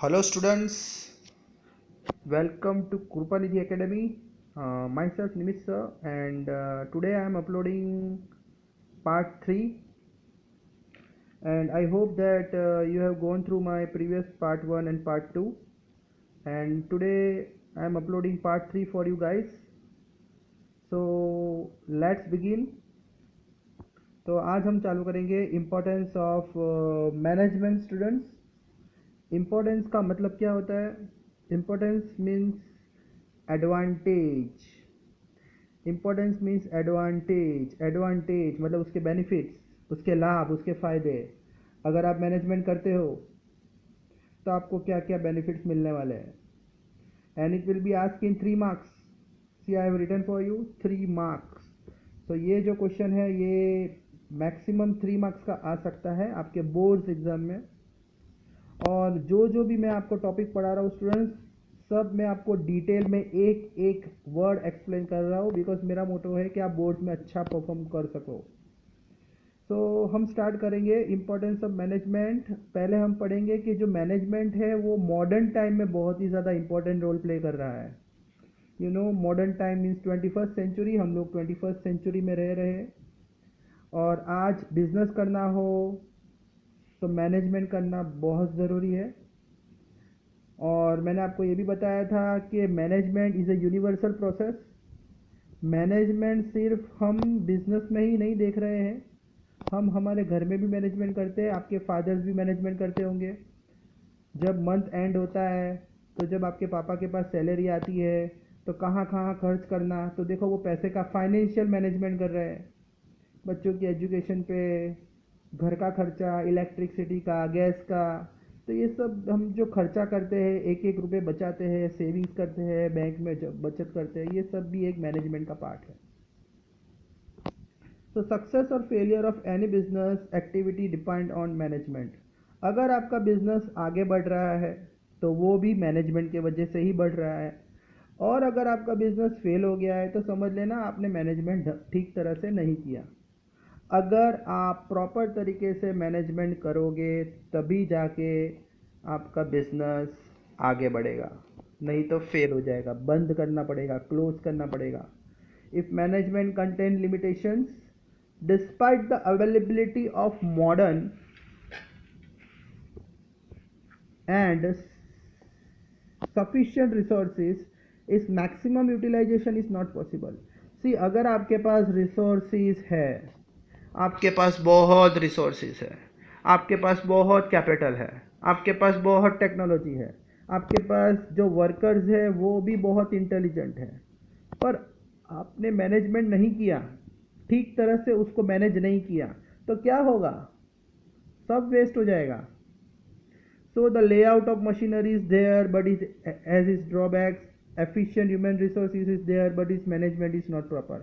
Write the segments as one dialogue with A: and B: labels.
A: Hello students, welcome to Krupanidhi Academy. Myself Nimish sir, and today I am uploading part 3, and I hope that you have gone through my previous part 1 and part 2, and today I am uploading part 3 for you guys. So let's begin. तो आज हम चालू करेंगे importance of management students. Importance का मतलब क्या होता है? Importance means advantage. Importance means advantage मतलब उसके बेनिफिट्स, उसके लाभ, उसके फ़ायदे. अगर आप मैनेजमेंट करते हो तो आपको क्या क्या बेनिफिट्स मिलने वाले हैं. And it will be ask in 3 marks. See I have written for you 3 marks. तो ये जो क्वेश्चन है ये मैक्सिमम 3 मार्क्स का आ सकता है आपके बोर्ड्स एग्जाम में. और जो भी मैं आपको टॉपिक पढ़ा रहा हूँ स्टूडेंट्स, सब मैं आपको डिटेल में एक एक वर्ड एक्सप्लेन कर रहा हूँ, बिकॉज मेरा मोटो है कि आप बोर्ड्स में अच्छा परफॉर्म कर सको. तो हम स्टार्ट करेंगे इम्पोर्टेंस ऑफ मैनेजमेंट. पहले हम पढ़ेंगे कि जो मैनेजमेंट है वो मॉडर्न टाइम में बहुत ही ज़्यादा इंपॉर्टेंट रोल प्ले कर रहा है. You know modern time means 21st century. हम लोग 21st सेंचुरी में रह रहे हैं और आज बिजनेस करना हो तो मैनेजमेंट करना बहुत ज़रूरी है. और मैंने आपको ये भी बताया था कि management is a universal process. Management सिर्फ हम बिजनेस में ही नहीं देख रहे हैं, हम हमारे घर में भी मैनेजमेंट करते हैं. आपके फादर्स भी मैनेजमेंट करते होंगे. जब मंथ एंड होता है तो जब आपके पापा के पास सैलरी आती है तो कहाँ कहाँ खर्च करना, तो देखो वो पैसे का फाइनेंशियल मैनेजमेंट कर रहे हैं. बच्चों की एजुकेशन पे, घर का खर्चा, इलेक्ट्रिसिटी का, गैस का. तो ये सब हम जो खर्चा करते हैं, एक एक रुपये बचाते हैं, सेविंग्स करते हैं, बैंक में जब बचत करते हैं, ये सब भी एक मैनेजमेंट का पार्ट है. तो सक्सेस और failure of any business activity depend on management. अगर आपका बिजनेस आगे बढ़ रहा है तो वो भी मैनेजमेंट की वजह से ही बढ़ रहा है. और अगर आपका बिजनेस फेल हो गया है तो समझ लेना आपने मैनेजमेंट ठीक तरह से नहीं किया. अगर आप प्रॉपर तरीके से मैनेजमेंट करोगे तभी जाके आपका बिजनेस आगे बढ़ेगा, नहीं तो फेल हो जाएगा, बंद करना पड़ेगा, क्लोज करना पड़ेगा. If management contain limitations despite the availability of modern and sufficient resources is maximum utilization is not possible. See, अगर आपके पास resources है, आपके पास बहुत रिसोर्सेज है, आपके पास बहुत कैपिटल है, आपके पास बहुत टेक्नोलॉजी है, आपके पास जो वर्कर्स है वो भी बहुत इंटेलिजेंट है, पर आपने मैनेजमेंट नहीं किया, ठीक तरह से उसको मैनेज नहीं किया, तो क्या होगा? सब वेस्ट हो जाएगा. So the layout of machinery is there, but it has its drawbacks. Efficient human resources is there, but its management is not proper.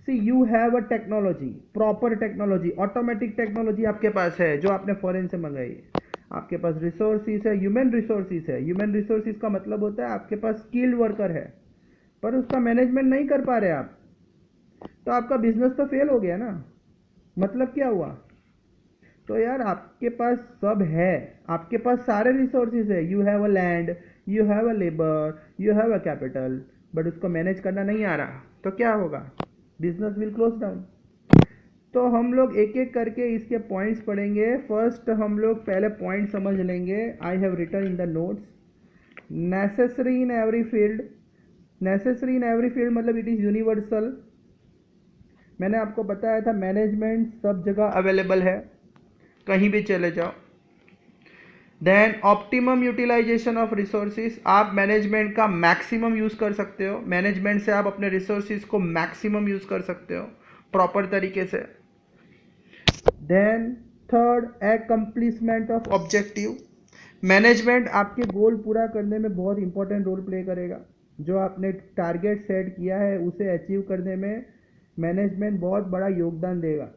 A: See, you have a technology, proper technology, automatic technology आपके पास है जो आपने foreign से मंगाई है. आपके पास resources है, human resources है. ह्यूमन रिसोर्सेज का मतलब होता है आपके पास स्किल्ड वर्कर है, पर उसका मैनेजमेंट नहीं कर पा रहे आप, तो आपका बिजनेस तो फेल हो गया ना. मतलब क्या हुआ? तो यार आपके पास सब है, आपके पास सारे रिसोर्सेज है. You have a land, you have a labour, you have a capital, but उसको मैनेज करना नहीं आ रहा, तो क्या होगा? Business will close down. तो हम लोग एक एक करके इसके पॉइंट्स पढ़ेंगे. फर्स्ट हम लोग पहले पॉइंट समझ लेंगे. I have written in the notes. Necessary in every field. Necessary in every field मतलब इट इज़ यूनिवर्सल. मैंने आपको बताया था मैनेजमेंट सब जगह अवेलेबल है, कहीं भी चले जाओ. Then optimum utilisation of resources. आप मैनेजमेंट का मैक्सिमम यूज़ कर सकते हो. मैनेजमेंट से आप अपने रिसोर्सेज को मैक्सिमम यूज़ कर सकते हो प्रॉपर तरीके से. Then third, accomplishment of objective. Management आपके गोल पूरा करने में बहुत इंपॉर्टेंट रोल प्ले करेगा. जो आपने टारगेट सेट किया है उसे अचीव करने में मैनेजमेंट बहुत बड़ा योगदान देगा.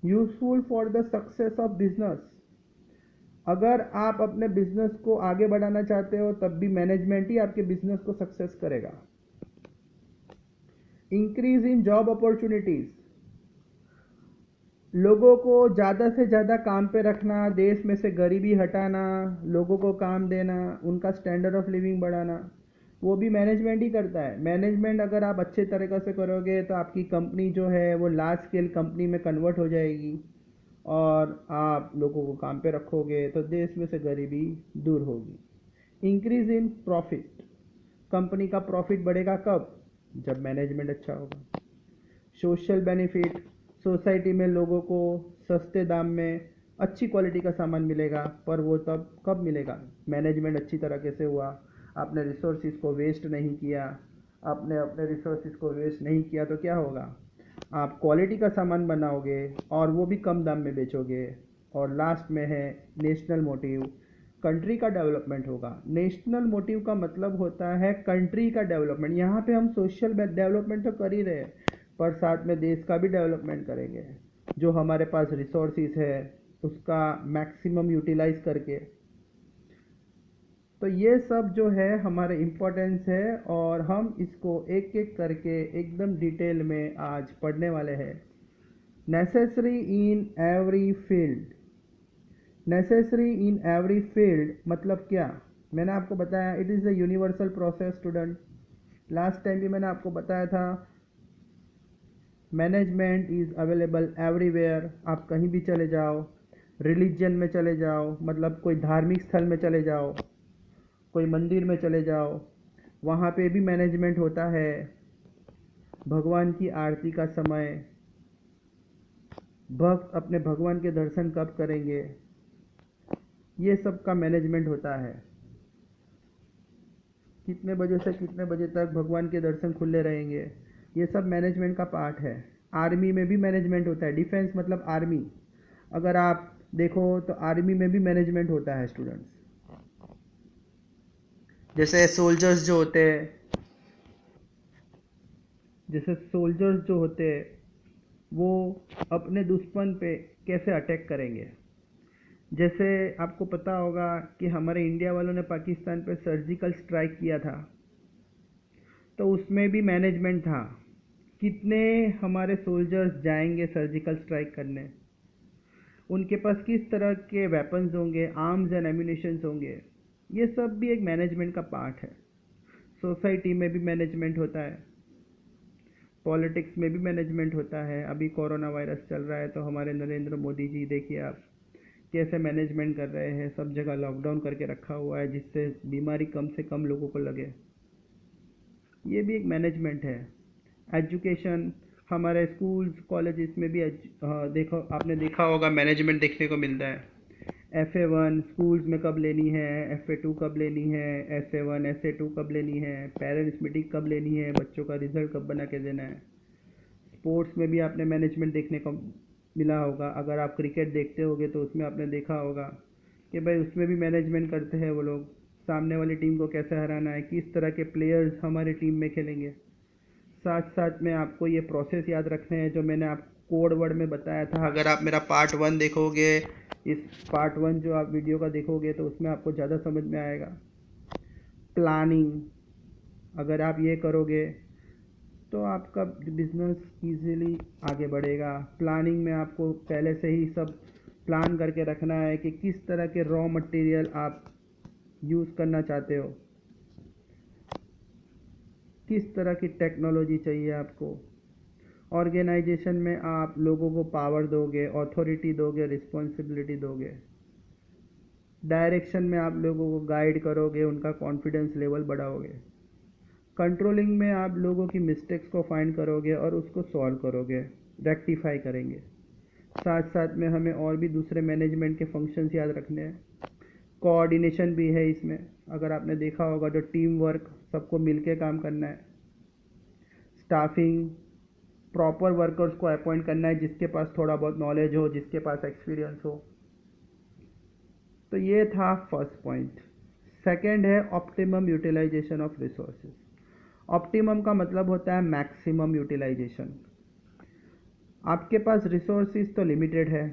A: Useful for the success of business. अगर आप अपने बिजनेस को आगे बढ़ाना चाहते हो तब भी मैनेजमेंट ही आपके बिजनेस को सक्सेस करेगा. Increase in job opportunities. लोगों को ज़्यादा से ज़्यादा काम पे रखना, देश में से गरीबी हटाना, लोगों को काम देना, उनका स्टैंडर्ड ऑफ लिविंग बढ़ाना, वो भी मैनेजमेंट ही करता है। मैनेजमेंट अगर आप अच्छे तरीक़े से करोगे तो आपकी कंपनी जो है वो लार्ज स्केल कंपनी में कन्वर्ट हो जाएगी और आप लोगों को काम पे रखोगे तो देश में से गरीबी दूर होगी। इंक्रीज इन प्रॉफिट, कंपनी का प्रॉफिट बढ़ेगा कब? जब मैनेजमेंट अच्छा होगा। सोशल बेनिफिट, सोसाइटी में लोगों को सस्ते दाम में अच्छी क्वालिटी का सामान मिलेगा, पर वो तब कब मिलेगा? मैनेजमेंट अच्छी तरीके से हुआ, आपने रिसोर्सेज को वेस्ट नहीं किया। आपने अपने रिसोर्सेज को वेस्ट नहीं किया तो क्या होगा? आप क्वालिटी का सामान बनाओगे और वो भी कम दाम में बेचोगे। और लास्ट में है नेशनल मोटिव, कंट्री का डेवलपमेंट होगा। नेशनल मोटिव का मतलब होता है कंट्री का डेवलपमेंट। यहाँ पे हम सोशल डेवलपमेंट तो कर ही रहे हैं, पर साथ में देश का भी डेवलपमेंट करेंगे। जो हमारे पास रिसोर्सेज है उसका मैक्सिमम यूटिलाइज करके। तो ये सब जो है हमारे इम्पोर्टेंस है और हम इसको एक एक करके एकदम डिटेल में आज पढ़ने वाले हैं। Necessary in every field. Necessary in every field मतलब क्या? मैंने आपको बताया it is a universal process student. Last time भी मैंने आपको बताया था मैनेजमेंट इज़ अवेलेबल एवरीवेयर। आप कहीं भी चले जाओ, रिलीजन में चले जाओ, मतलब कोई धार्मिक स्थल में चले जाओ, कोई मंदिर में चले जाओ, वहाँ पे भी मैनेजमेंट होता है। भगवान की आरती का समय, भक्त अपने भगवान के दर्शन कब करेंगे, ये सब का मैनेजमेंट होता है। कितने बजे से कितने बजे तक भगवान के दर्शन खुले रहेंगे, ये सब मैनेजमेंट का पार्ट है। आर्मी में भी मैनेजमेंट होता है। डिफेंस मतलब आर्मी, अगर आप देखो तो आर्मी में भी मैनेजमेंट होता है स्टूडेंट्स। जैसे सोल्जर्स जो होते हैं, वो अपने दुश्मन पे कैसे अटैक करेंगे। जैसे आपको पता होगा कि हमारे इंडिया वालों ने पाकिस्तान पे सर्जिकल स्ट्राइक किया था, तो उसमें भी मैनेजमेंट था। कितने हमारे सोल्जर्स जाएंगे सर्जिकल स्ट्राइक करने, उनके पास किस तरह के वेपन्स होंगे, आर्म्स एंड एम्यूनिशंस होंगे, ये सब भी एक मैनेजमेंट का पार्ट है। सोसाइटी में भी मैनेजमेंट होता है, पॉलिटिक्स में भी मैनेजमेंट होता है। अभी कोरोना वायरस चल रहा है तो हमारे नरेंद्र मोदी जी देखिए आप कैसे मैनेजमेंट कर रहे हैं। सब जगह लॉकडाउन करके रखा हुआ है जिससे बीमारी कम से कम लोगों को लगे, ये भी एक मैनेजमेंट है। एजुकेशन, हमारे स्कूल्स कॉलेजेस में भी देखो आपने देखा होगा मैनेजमेंट देखने को मिलता है। FA1 स्कूल्स में कब लेनी है, FA2 कब लेनी है, SA1 SA2 कब लेनी है, पेरेंट्स मीटिंग कब लेनी है, बच्चों का रिजल्ट कब बना के देना है। स्पोर्ट्स में भी आपने मैनेजमेंट देखने को मिला होगा। अगर आप क्रिकेट देखते होगे तो उसमें आपने देखा होगा कि भाई उसमें भी मैनेजमेंट करते हैं वो लोग। सामने वाली टीम को कैसे हराना है, किस तरह के प्लेयर्स हमारी टीम में खेलेंगे। साथ साथ में आपको ये प्रोसेस याद रखने हैं जो मैंने आप कोड वर्ड में बताया था। अगर आप मेरा पार्ट 1 देखोगे, इस पार्ट 1 जो आप वीडियो का देखोगे तो उसमें आपको ज़्यादा समझ में आएगा। प्लानिंग, अगर आप ये करोगे तो आपका बिजनेस इजीली आगे बढ़ेगा। प्लानिंग में आपको पहले से ही सब प्लान करके रखना है कि किस तरह के रॉ मटेरियल आप यूज़ करना चाहते हो, किस तरह की टेक्नोलॉजी चाहिए आपको। ऑर्गेनाइजेशन में आप लोगों को पावर दोगे, अथॉरिटी दोगे, रिस्पॉन्सिबिलिटी दोगे। डायरेक्शन में आप लोगों को गाइड करोगे, उनका कॉन्फिडेंस लेवल बढ़ाओगे। कंट्रोलिंग में आप लोगों की मिस्टेक्स को फाइंड करोगे और उसको सॉल्व करोगे, रेक्टिफाई करेंगे। साथ साथ में हमें और भी दूसरे मैनेजमेंट के फंक्शंस याद रखने हैं। कोऑर्डिनेशन भी है इसमें, अगर आपने देखा होगा जो टीम वर्क, सबको मिलके काम करना है। स्टाफिंग, प्रॉपर वर्कर्स को अपॉइंट करना है जिसके पास थोड़ा बहुत नॉलेज हो, जिसके पास एक्सपीरियंस हो। तो ये था फर्स्ट पॉइंट। सेकंड है optimum utilisation of resources. Optimum का मतलब होता है मैक्सिमम यूटिलाइजेशन। आपके पास रिसोर्सेज तो लिमिटेड है,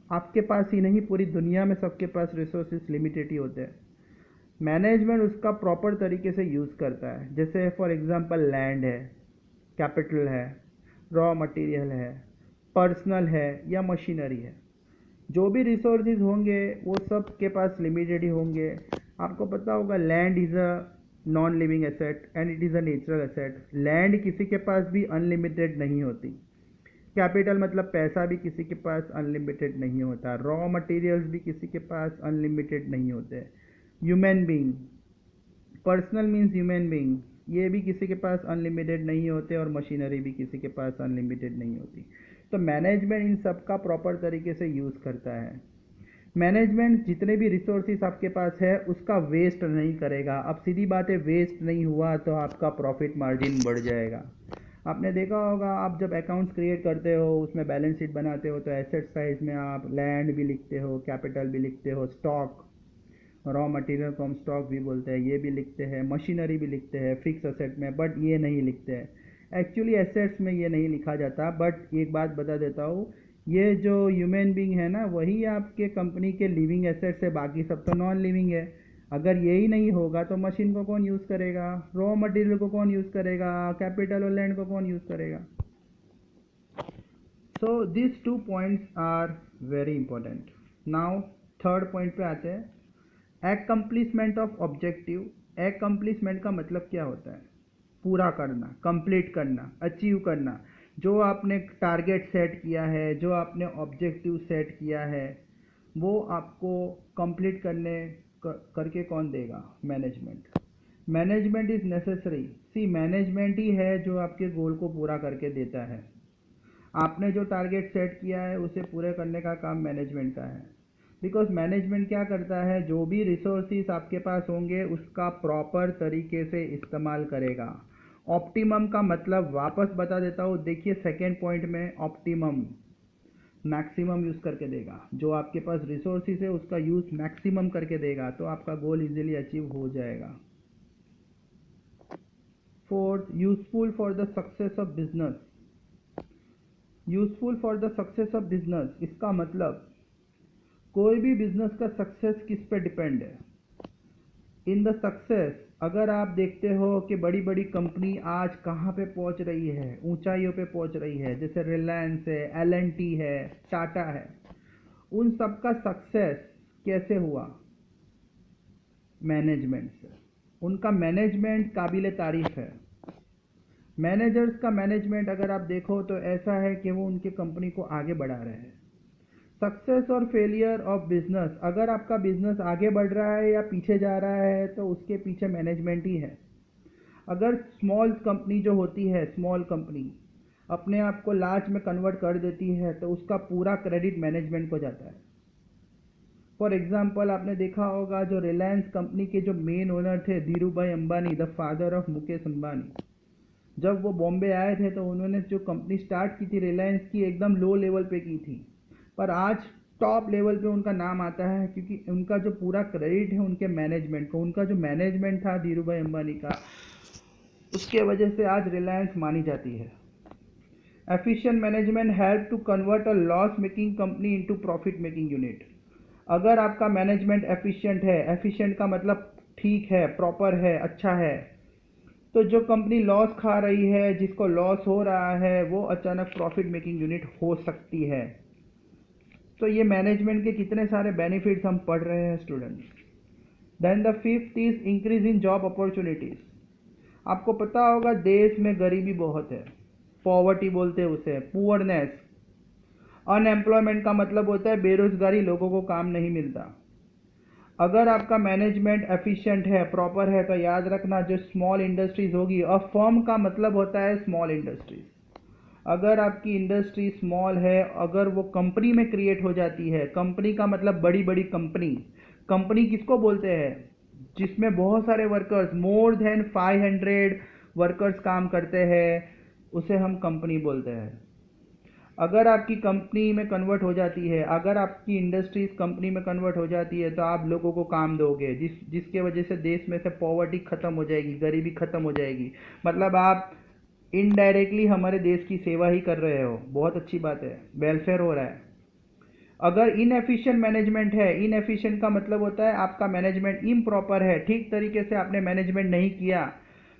A: आपके पास ही नहीं पूरी दुनिया में सबके पास रिसोर्सेज लिमिटेड ही होते हैं। मैनेजमेंट उसका प्रॉपर तरीके से यूज़ करता है। जैसे फॉर एग्जांपल लैंड है, कैपिटल है, रॉ मटेरियल है, पर्सनल है या मशीनरी है। जो भी रिसोर्सेज होंगे वो सब के पास लिमिटेड ही होंगे। आपको पता होगा land is a non living asset and it is a natural asset. Land किसी के पास भी अनलिमिटेड नहीं होती। कैपिटल मतलब पैसा भी किसी के पास अनलिमिटेड नहीं होता। रॉ मटेरियल्स भी किसी के पास अनलिमिटेड नहीं होते। Human being, personal means human being, ये भी किसी के पास अनलिमिटेड नहीं होते और मशीनरी भी किसी के पास अनलिमिटेड नहीं होती। तो मैनेजमेंट इन सब का प्रॉपर तरीके से यूज़ करता है। मैनेजमेंट जितने भी रिसोर्सेज आपके पास है उसका वेस्ट नहीं करेगा। अब सीधी बात है, वेस्ट नहीं हुआ तो आपका प्रॉफिट मार्जिन बढ़ जाएगा। आपने देखा होगा, आप जब अकाउंट्स क्रिएट करते हो, उसमें बैलेंस शीट बनाते हो, तो एसेट साइज में आप लैंड भी लिखते हो, कैपिटल भी लिखते हो, स्टॉक, रॉ मटेरियल को हम स्टॉक भी बोलते हैं, ये भी लिखते हैं, मशीनरी भी लिखते हैं फिक्स एसेट में, बट ये नहीं लिखते हैं। एक्चुअली एसेट्स में ये नहीं लिखा जाता। बट एक बात बता देता हूँ, ये जो ह्यूमन बीइंग है ना, वही आपके कंपनी के लिविंग एसेट्स है, बाकी सब तो नॉन लिविंग है। अगर यही नहीं होगा तो मशीन को कौन यूज़ करेगा, रॉ मटेरियल को कौन यूज़ करेगा, कैपिटल और लैंड को कौन यूज़ करेगा। So this 2 points are very important. Now third point पे आते हैं, एक्कम्प्लिशमेंट ऑफ ऑब्जेक्टिव। एक्कम्प्लिशमेंट का मतलब क्या होता है, पूरा करना, कंप्लीट करना, अचीव करना। जो आपने टारगेट सेट किया है, जो आपने ऑब्जेक्टिव सेट किया है, वो आपको कंप्लीट करके कौन देगा, management. Management is necessary. See, management ही है जो आपके गोल को पूरा करके देता है। आपने जो टारगेट सेट किया है उसे पूरे करने का काम मैनेजमेंट का है। बिकॉज मैनेजमेंट क्या करता है, जो भी रिसोर्सेज आपके पास होंगे उसका प्रॉपर तरीके से इस्तेमाल करेगा। ऑप्टिमम का मतलब वापस बता देता हूँ, देखिए सेकेंड पॉइंट में, ऑप्टिमम मैक्सिमम यूज़ करके देगा। जो आपके पास रिसोर्सेज है उसका यूज़ मैक्सिमम करके देगा, तो आपका गोल इजीली अचीव हो जाएगा। Fourth, useful for the success of business. Useful for the success of business, इसका मतलब कोई भी बिजनेस का सक्सेस किस पे डिपेंड है। इन द सक्सेस, अगर आप देखते हो कि बड़ी बड़ी कंपनी आज कहाँ पे पहुँच रही है, ऊंचाइयों पे पहुँच रही है, जैसे रिलायंस है, L&T है, टाटा है, उन सब का सक्सेस कैसे हुआ, मैनेजमेंट से। उनका मैनेजमेंट काबिल तारीफ है। मैनेजर्स का मैनेजमेंट अगर आप देखो तो ऐसा है कि वो उनके कंपनी को आगे बढ़ा रहे हैं। सक्सेस और फेलियर ऑफ बिजनेस, अगर आपका बिजनेस आगे बढ़ रहा है या पीछे जा रहा है तो उसके पीछे मैनेजमेंट ही है। अगर स्मॉल कंपनी जो होती है, स्मॉल कंपनी अपने आप को लार्ज में कन्वर्ट कर देती है तो उसका पूरा क्रेडिट मैनेजमेंट को जाता है। फॉर एग्जाम्पल, आपने देखा होगा जो रिलायंस कंपनी के जो मेन ओनर थे, धीरू भाई Ambani, the father of Mukesh Ambani, जब वो बॉम्बे आए थे तो उन्होंने जो कंपनी स्टार्ट की थी रिलायंस की, एकदम लो लेवल पे की थी, पर आज टॉप लेवल पे उनका नाम आता है क्योंकि उनका जो पूरा क्रेडिट है उनके मैनेजमेंट को। उनका जो मैनेजमेंट था धीरू भाई अंबानी का, उसके वजह से आज रिलायंस मानी जाती है। Efficient management help to convert a loss making company into profit making unit. अगर आपका मैनेजमेंट एफिशिएंट है, एफिशिएंट का मतलब ठीक है, प्रॉपर है, अच्छा है, तो जो कंपनी लॉस खा रही है, जिसको लॉस हो रहा है, वो अचानक प्रॉफिट मेकिंग यूनिट हो सकती है। तो ये मैनेजमेंट के कितने सारे बेनिफिट्स हम पढ़ रहे हैं students. Then the fifth is increase in job opportunities. आपको पता होगा देश में गरीबी बहुत है, पॉवर्टी बोलते हैं उसे, पुअरनेस। अनएम्प्लॉयमेंट का मतलब होता है बेरोजगारी, लोगों को काम नहीं मिलता। अगर आपका मैनेजमेंट एफिशिएंट है, प्रॉपर है, तो याद रखना जो स्मॉल इंडस्ट्रीज होगी, और फर्म का मतलब होता है स्मॉल इंडस्ट्रीज। अगर आपकी इंडस्ट्री स्मॉल है, अगर वो कंपनी में क्रिएट हो जाती है, कंपनी का मतलब बड़ी बड़ी कंपनी। कंपनी किसको बोलते हैं, जिसमें बहुत सारे वर्कर्स, मोर देन 500 वर्कर्स काम करते हैं, उसे हम कंपनी बोलते हैं। अगर आपकी कंपनी में कन्वर्ट हो जाती है, अगर आपकी इंडस्ट्रीज कंपनी में कन्वर्ट हो जाती है, तो आप लोगों को काम दोगे, जिसके वजह से देश में से पॉवर्टी खत्म हो जाएगी, गरीबी खत्म हो जाएगी। मतलब आप इनडायरेक्टली हमारे देश की सेवा ही कर रहे हो, बहुत अच्छी बात है, वेलफेयर हो रहा है। अगर इनएफिशिएंट मैनेजमेंट है, इनएफिशिएंट का मतलब होता है आपका मैनेजमेंट इम्प्रॉपर है, ठीक तरीके से आपने मैनेजमेंट नहीं किया,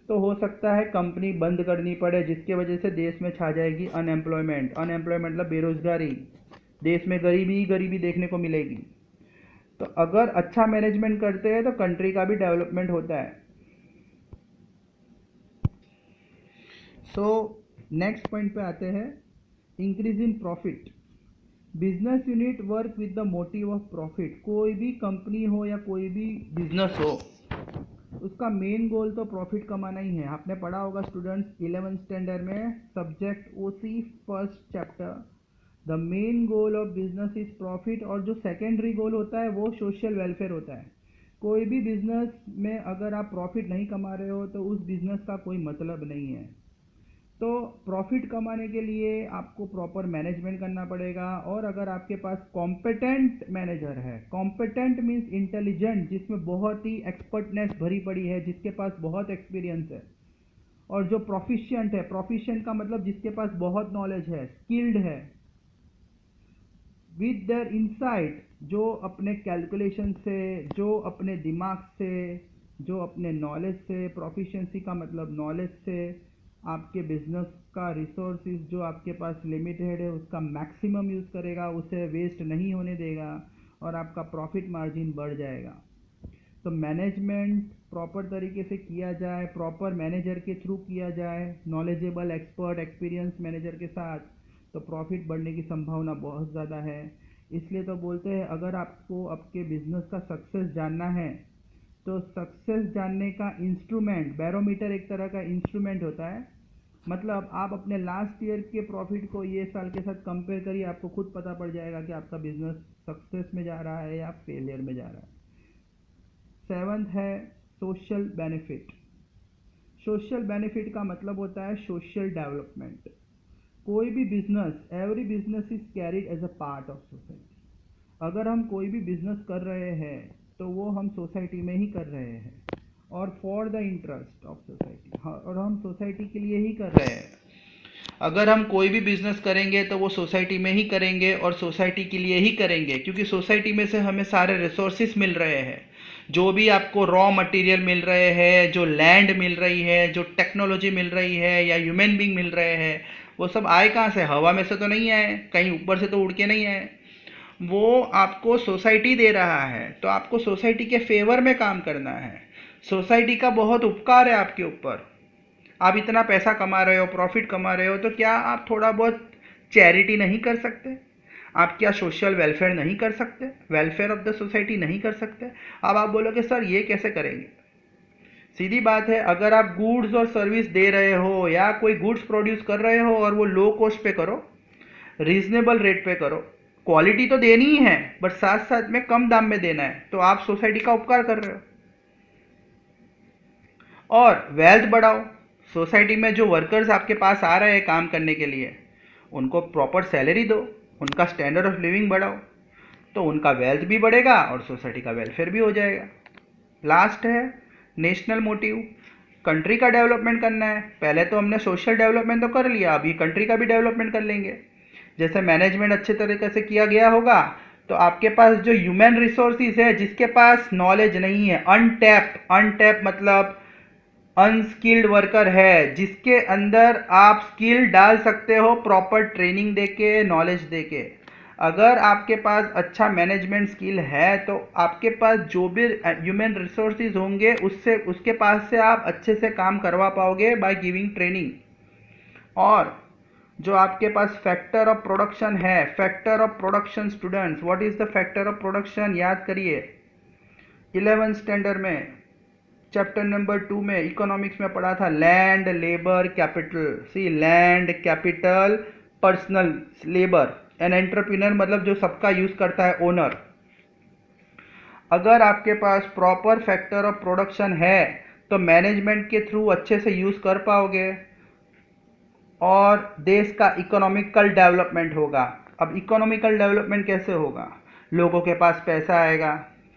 A: तो हो सकता है कंपनी बंद करनी पड़े, जिसके वजह से देश में छा जाएगी अनएम्प्लॉयमेंट। अनएम्प्लॉयमेंट मतलब बेरोजगारी, देश में गरीबी ही गरीबी देखने को मिलेगी। तो अगर अच्छा मैनेजमेंट करते हैं तो कंट्री का भी डेवलपमेंट होता है। सो नेक्स्ट पॉइंट पे आते हैं, increase in profit. Business unit work with the motive of profit. कोई भी कंपनी हो या कोई भी बिजनेस हो, उसका मेन गोल तो प्रॉफिट कमाना ही है। आपने पढ़ा होगा स्टूडेंट्स 11th स्टैंडर्ड में subject OC first chapter, the main goal of business is profit. और जो सेकेंडरी गोल होता है वो सोशल वेलफेयर होता है। कोई भी बिजनेस में अगर आप प्रॉफिट नहीं कमा रहे हो तो उस बिजनेस का कोई मतलब नहीं है। तो प्रॉफिट कमाने के लिए आपको प्रॉपर मैनेजमेंट करना पड़ेगा। और अगर आपके पास कॉम्पिटेंट मैनेजर है, कॉम्पिटेंट मीन्स इंटेलिजेंट, जिसमें बहुत ही एक्सपर्टनेस भरी पड़ी है, जिसके पास बहुत एक्सपीरियंस है, और जो प्रोफिशिएंट है, प्रोफिशिएंट का मतलब जिसके पास बहुत नॉलेज है, स्किल्ड है, विद देयर इनसाइट, जो अपने कैलकुलेशन से, जो अपने दिमाग से, जो अपने नॉलेज से, प्रोफिशिएंसी का मतलब नॉलेज से आपके बिजनेस का रिसोर्सेज जो आपके पास लिमिटेड है उसका मैक्सिमम यूज़ करेगा, उसे वेस्ट नहीं होने देगा, और आपका प्रॉफिट मार्जिन बढ़ जाएगा। तो मैनेजमेंट प्रॉपर तरीके से किया जाए, प्रॉपर मैनेजर के थ्रू किया जाए, नॉलेजेबल एक्सपर्ट एक्सपीरियंस मैनेजर के साथ, तो प्रॉफिट बढ़ने की संभावना बहुत ज़्यादा है। इसलिए तो बोलते हैं अगर आपको आपके बिजनेस का सक्सेस जानना है तो सक्सेस जानने का इंस्ट्रूमेंट, बैरोमीटर एक तरह का इंस्ट्रूमेंट होता है। मतलब आप अपने लास्ट ईयर के प्रॉफिट को ये साल के साथ कंपेयर करिए, आपको खुद पता पड़ जाएगा कि आपका बिजनेस सक्सेस में जा रहा है या फेलियर में जा रहा है। सेवंथ है सोशल बेनिफिट। सोशल बेनिफिट का मतलब होता है सोशल डेवलपमेंट। कोई भी business, every business is carried as a part of society. अगर हम कोई भी बिजनेस कर रहे हैं तो वो हम सोसाइटी में ही कर रहे हैं, और for the interest of society, और हम सोसाइटी के लिए ही कर रहे हैं। अगर हम कोई भी बिजनेस करेंगे तो वो सोसाइटी में ही करेंगे और सोसाइटी के लिए ही करेंगे, क्योंकि सोसाइटी में से हमें सारे रिसोर्सेज मिल रहे हैं। जो भी आपको रॉ मटेरियल मिल रहे हैं, जो लैंड मिल रही है, जो टेक्नोलॉजी मिल रही है, या ह्यूमन बींग मिल रहे हैं, वो सब आए कहाँ से? हवा में से तो नहीं आए, कहीं ऊपर से तो उड़ के नहीं आए, वो आपको सोसाइटी दे रहा है। तो आपको सोसाइटी के फेवर में काम करना है। सोसाइटी का बहुत उपकार है आपके ऊपर। आप इतना पैसा कमा रहे हो, प्रॉफिट कमा रहे हो, तो क्या आप थोड़ा बहुत चैरिटी नहीं कर सकते? आप क्या सोशल वेलफेयर नहीं कर सकते? वेलफेयर ऑफ द सोसाइटी नहीं कर सकते? अब आप बोलोगे सर ये कैसे करेंगे? सीधी बात है, अगर आप गुड्स और सर्विस दे रहे हो या कोई गुड्स प्रोड्यूस कर रहे हो और वो लो कॉस्ट पे करो, रीजनेबल रेट पे करो, क्वालिटी तो देनी ही है बट साथ साथ में कम दाम में देना है, तो आप सोसाइटी का उपकार कर रहे हो। और वेल्थ बढ़ाओ। सोसाइटी में जो वर्कर्स आपके पास आ रहे हैं काम करने के लिए, उनको प्रॉपर सैलरी दो, उनका स्टैंडर्ड ऑफ लिविंग बढ़ाओ, तो उनका वेल्थ भी बढ़ेगा और सोसाइटी का वेलफेयर भी हो जाएगा। लास्ट है नेशनल मोटिव। कंट्री का डेवलपमेंट करना है। पहले तो हमने सोशल डेवलपमेंट तो कर लिया, अभी कंट्री का भी डेवलपमेंट कर लेंगे। जैसे मैनेजमेंट अच्छे तरीके से किया गया होगा तो आपके पास जो ह्यूमन रिसोर्सेज है, जिसके पास नॉलेज नहीं है, अनटैप, अनटैप मतलब अनस्किल्ड वर्कर है, जिसके अंदर आप स्किल डाल सकते हो प्रॉपर ट्रेनिंग देके, नॉलेज देके। अगर आपके पास अच्छा मैनेजमेंट स्किल है तो आपके पास जो भी ह्यूमन रिसोर्सेज होंगे उससे, उसके पास से आप अच्छे से काम करवा पाओगे बाय गिविंग ट्रेनिंग। और जो आपके पास फैक्टर ऑफ प्रोडक्शन है, factor of production students, what is the factor of production? याद करिए 11th स्टैंडर्ड में चैप्टर नंबर 2 में इकोनॉमिक्स में पढ़ा था, land, labour, capital. See, land, capital, personal labour, an entrepreneur मतलब जो सबका यूज करता है, ओनर। अगर आपके पास प्रॉपर फैक्टर ऑफ प्रोडक्शन है तो मैनेजमेंट के थ्रू अच्छे से यूज कर पाओगे और देश का इकोनॉमिकल डेवलपमेंट होगा। अब इकोनॉमिकल डेवलपमेंट कैसे होगा? लोगों के पास पैसा आएगा,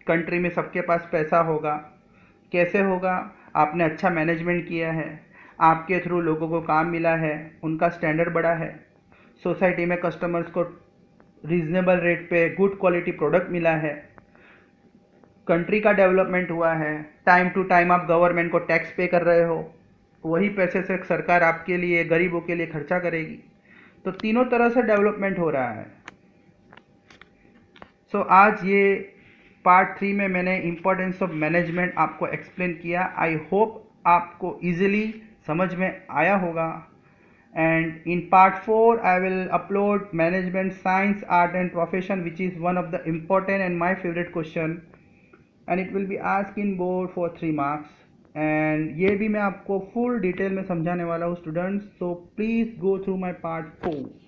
A: कंट्री में सबके पास पैसा होगा। कैसे होगा? आपने अच्छा मैनेजमेंट किया है, आपके थ्रू लोगों को काम मिला है, उनका स्टैंडर्ड बढ़ा है, सोसाइटी में कस्टमर्स को रीजनेबल रेट पे गुड क्वालिटी प्रोडक्ट मिला है, कंट्री का डेवलपमेंट हुआ है, टाइम टू टाइम आप गवर्नमेंट को टैक्स पे कर रहे हो, वही पैसे से सरकार आपके लिए, गरीबों के लिए खर्चा करेगी। तो तीनों तरह से डेवलपमेंट हो रहा है। सो आज ये पार्ट 3 में मैंने इम्पोर्टेंस ऑफ मैनेजमेंट आपको एक्सप्लेन किया। आई होप आपको इजीली समझ में आया होगा। And in part 4 I will upload management science, art and profession, which is one of the important and my favorite question, and it will be asked in board for 3 marks। and ये भी मैं आपको full detail में समझाने वाला हूँ students, so please go through my part 4।